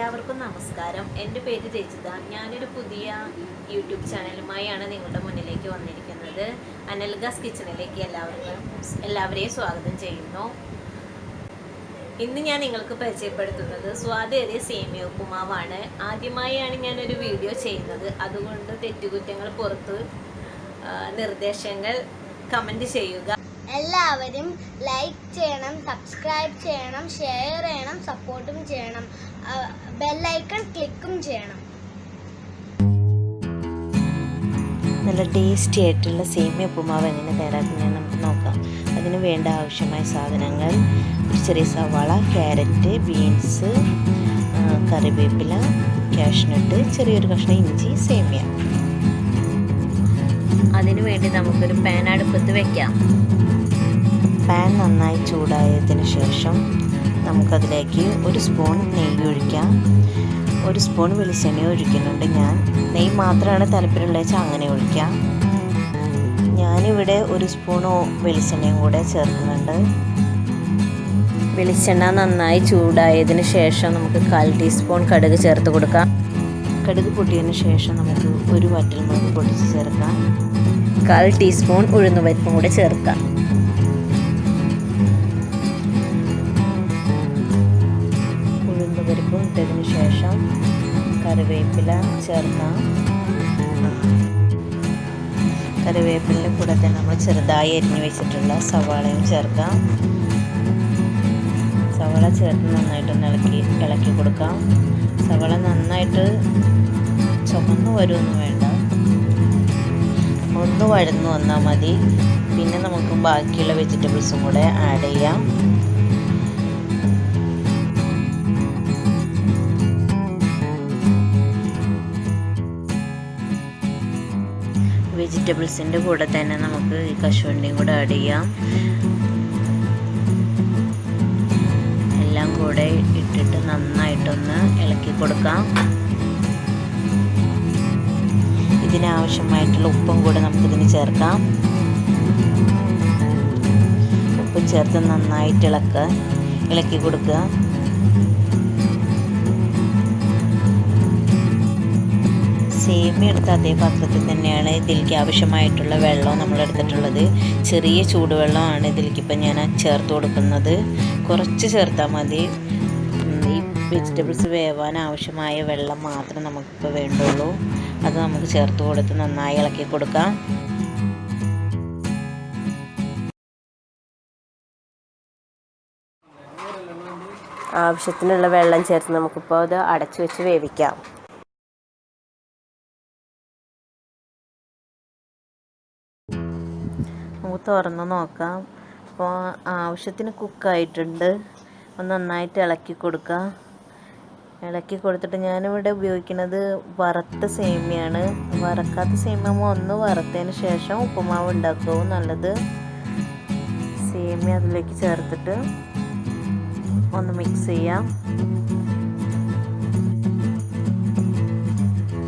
എല്ലാവർക്കും നമസ്കാരം. എൻ്റെ പേര് രജിത. ഞാനൊരു പുതിയ യൂട്യൂബ് ചാനലുമായാണ് നിങ്ങളുടെ മുന്നിലേക്ക് വന്നിരിക്കുന്നത്. അനൽഗാസ് കിച്ചണിലേക്ക് എല്ലാവരെയും സ്വാഗതം ചെയ്യുന്നു. ഇന്ന് ഞാൻ നിങ്ങൾക്ക് പരിചയപ്പെടുത്തുന്നത് സ്വാദേറിയ സേമിയ ഉപ്പുമാവാണ്. ആദ്യമായാണ് ഞാനൊരു വീഡിയോ ചെയ്യുന്നത്. അതുകൊണ്ട് തെറ്റുകുറ്റങ്ങൾ പുറത്ത് നിർദ്ദേശങ്ങൾ കമൻറ്റ് ചെയ്യുക. എല്ലാവരും ലൈക്ക് ചെയ്യണം, സബ്സ്ക്രൈബ് ചെയ്യണം, ഷെയർ ചെയ്യണം, സപ്പോർട്ടും ചെയ്യണം, ബെല്ലൈക്കൺ ക്ലിക്കും ചെയ്യണം. നല്ല ടേസ്റ്റി ആയിട്ടുള്ള സേമിയ ഉപ്പുമാവ് എങ്ങനെ തയ്യാറാക്കുന്നത് നമുക്ക് നോക്കാം. അതിന് വേണ്ട ആവശ്യമായ സാധനങ്ങൾ: ഒരു ചെറിയ സവാള, ക്യാരറ്റ്, ബീൻസ്, കറിവേപ്പില, കാഷ്യൂ നട്ട്, ചെറിയൊരു കഷ്ണം ഇഞ്ചി, സേമിയ. അതിനു വേണ്ടി നമുക്കൊരു പാൻ അടുപ്പത്ത് വയ്ക്കാം. പാൻ നന്നായി ചൂടായതിനു ശേഷം നമുക്കതിലേക്ക് ഒരു സ്പൂൺ നെയ്യ് ഒഴിക്കാം. ഒരു സ്പൂൺ വെളിച്ചെണ്ണ ഒഴിക്കുന്നുണ്ട്. ഞാൻ നെയ്യ് മാത്രമാണ് താല്പര്യമുള്ളത് വെച്ചാൽ അങ്ങനെ ഒഴിക്കാം. ഞാനിവിടെ ഒരു സ്പൂൺ വെളിച്ചെണ്ണയും കൂടെ ചേർക്കുന്നുണ്ട്. വെളിച്ചെണ്ണ നന്നായി ചൂടായതിനു ശേഷം നമുക്ക് 1/4 ടീസ്പൂൺ കടുക് ചേർത്ത് കൊടുക്കാം. കടുക് പൊട്ടിയതിന് ശേഷം നമുക്ക് ഒരു വറ്റൽമുളക് പൊടിച്ച് ചേർക്കാം. 1/4 ടീസ്പൂൺ ഉഴുന്നുപരിപ്പും കൂടെ ചേർക്കാം. ഉഴുന്നുപരിപ്പും ഇട്ടതിന് ശേഷം കറിവേപ്പില ചേർക്കാം. കറിവേപ്പിലിൻ്റെ കൂടെ തന്നെ നമ്മൾ ചെറുതായി അരിഞ്ഞു വെച്ചിട്ടുള്ള സവാളയും ചേർക്കാം. സവാള ചേർത്ത് നന്നായിട്ടൊന്ന് ഇളക്കി കൊടുക്കാം. സവാള നന്നായിട്ട് ചുമന്ന് വരുമൊന്നും വേണ്ട, ഒന്ന് വഴന്നു വന്നാൽ മതി. പിന്നെ നമുക്ക് ബാക്കിയുള്ള വെജിറ്റബിൾസും കൂടെ ആഡ് ചെയ്യാം. വെജിറ്റബിൾസിൻ്റെ കൂടെ തന്നെ നമുക്ക് ഈ കശുവണ്ടിയും കൂടെ ആഡ് ചെയ്യാം. എല്ലാം കൂടെ ഇട്ടിട്ട് നന്നായിട്ടൊന്ന് ഇളക്കി കൊടുക്കാം. ഇതിനാവശ്യമായിട്ടുള്ള ഉപ്പും കൂടെ നമുക്കിതിന് ചേർക്കാം. ഉപ്പ് ചേർത്ത് നന്നായിട്ട് ഇളക്കി കൊടുക്കുക. സേമിയ എടുത്ത അതേ പാത്രത്തിൽ തന്നെയാണ് ഇതിലേക്ക് ആവശ്യമായിട്ടുള്ള വെള്ളം നമ്മൾ എടുത്തിട്ടുള്ളത്. ചെറിയ ചൂടുവെള്ളമാണ് ഇതിലേക്ക് ഇപ്പം ഞാൻ ചേർത്ത് കൊടുക്കുന്നത്. കുറച്ച് ചേർത്താൽ മതി. ഈ വെജിറ്റബിൾസ് വേവാൻ ആവശ്യമായ വെള്ളം മാത്രമേ നമുക്കിപ്പോൾ വേണ്ടുള്ളൂ. അത് നമുക്ക് ചേർത്ത് കൊടുത്ത് നന്നായി ഇളക്കി കൊടുക്കാം. ആവശ്യത്തിനുള്ള വെള്ളം ചേർത്ത് നമുക്കിപ്പോൾ അത് അടച്ചു വെച്ച് വേവിക്കാം. നമുക്ക് തുറന്ന് നോക്കാം. അപ്പോൾ ആവശ്യത്തിന് കുക്കായിട്ടുണ്ട്. ഒന്ന് നന്നായിട്ട് ഇളക്കി കൊടുക്കുക. ഇളക്കി കൊടുത്തിട്ട് ഞാനിവിടെ ഉപയോഗിക്കുന്നത് വറുത്ത സേമിയാണ്. വറക്കാത്ത സേമിയ ഒന്ന് വറുത്തതിന് ശേഷം ഉപ്പുമാവ് ഉണ്ടാക്കുകയും നല്ലത്. സേമിയ അതിലേക്ക് ചേർത്തിട്ട് ഒന്ന് മിക്സ് ചെയ്യാം.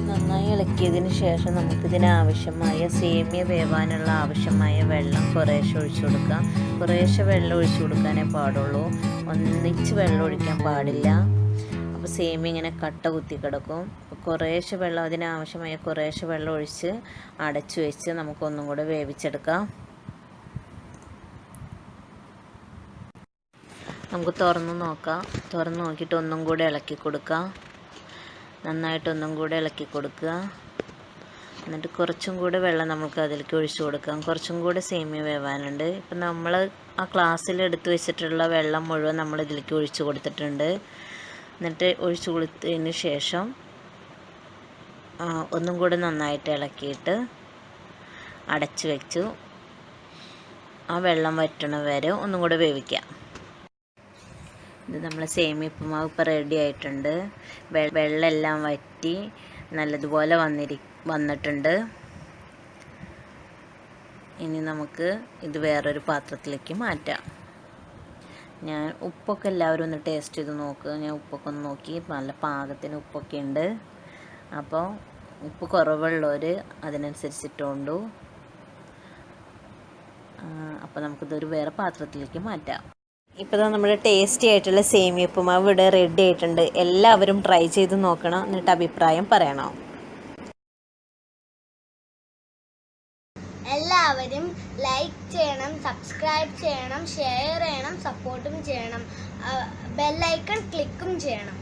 നന്നായി ഇളക്കിയതിന് ശേഷം നമുക്കിതിന് ആവശ്യമായ സേമിയ വേവാനുള്ള ആവശ്യമായ വെള്ളം കുറേശ്ശെ ഒഴിച്ചു കൊടുക്കാം. കുറേശ്ശെ വെള്ളം ഒഴിച്ചു കൊടുക്കാനേ പാടുള്ളൂ, ഒന്നിച്ച് വെള്ളം ഒഴിക്കാൻ പാടില്ല. അപ്പോൾ സേമിയ ഇങ്ങനെ കട്ട കുത്തി കിടക്കും. കുറേശ്ശെ വെള്ളം, അതിനാവശ്യമായ കുറേശ്ശെ വെള്ളം ഒഴിച്ച് അടച്ചു വെച്ച് നമുക്കൊന്നും കൂടെ വേവിച്ചെടുക്കാം. നമുക്ക് തുറന്ന് നോക്കാം. തുറന്ന് നോക്കിയിട്ട് ഒന്നും കൂടെ ഇളക്കി കൊടുക്കാം. നന്നായിട്ടൊന്നും കൂടെ ഇളക്കി കൊടുക്കുക. എന്നിട്ട് കുറച്ചും കൂടെ വെള്ളം നമുക്ക് അതിലേക്ക് ഒഴിച്ചു കൊടുക്കാം. കുറച്ചും കൂടെ സേമിയ വേവാനുണ്ട്. ഇപ്പം നമ്മൾ ആ ഗ്ലാസ്സിൽ എടുത്ത് വെച്ചിട്ടുള്ള വെള്ളം മുഴുവൻ നമ്മൾ ഇതിലേക്ക് ഒഴിച്ചു കൊടുത്തിട്ടുണ്ട്. എന്നിട്ട് ഒഴിച്ചു കൊടുത്തതിന് ശേഷം ഒന്നും കൂടെ നന്നായിട്ട് ഇളക്കിയിട്ട് അടച്ചു വെച്ചു ആ വെള്ളം വറ്റണ വരെ ഒന്നും കൂടെ വേവിക്കാം. ഇത് നമ്മൾ സേമിയ ഉപ്പുമാവ് ഇപ്പോൾ റെഡി ആയിട്ടുണ്ട്. വെള്ളമെല്ലാം വറ്റി നല്ലതുപോലെ വന്നിട്ടുണ്ട്. ഇനി നമുക്ക് ഇത് വേറൊരു പാത്രത്തിലേക്ക് മാറ്റാം. ഞാൻ ഉപ്പൊക്കെ എല്ലാവരും ഒന്ന് ടേസ്റ്റ് ചെയ്ത് നോക്കുക. ഞാൻ ഉപ്പൊക്കെ ഒന്ന് നോക്കി, നല്ല പാകത്തിന് ഉപ്പൊക്കെ ഉണ്ട്. അപ്പോൾ ഉപ്പ് കുറവുള്ളവർ അതിനനുസരിച്ചിട്ടുണ്ടു. അപ്പോൾ നമുക്കിതൊരു വേറെ പാത്രത്തിലേക്ക് മാറ്റാം. ഇപ്പോൾ നമ്മുടെ ടേസ്റ്റി ആയിട്ടുള്ള സേമിയ ഉപ്പുമാവ് ഇവിടെ റെഡി ആയിട്ടുണ്ട്. എല്ലാവരും ട്രൈ ചെയ്ത് നോക്കണം, എന്നിട്ട് അഭിപ്രായം പറയണം. എല്ലാവരും ലൈക്ക് ചെയ്യണം, സബ്സ്ക്രൈബ് ചെയ്യണം, ഷെയർ ചെയ്യണം, സപ്പോർട്ടും ചെയ്യണം, ബെല്ലൈക്കൺ ക്ലിക്കും ചെയ്യണം.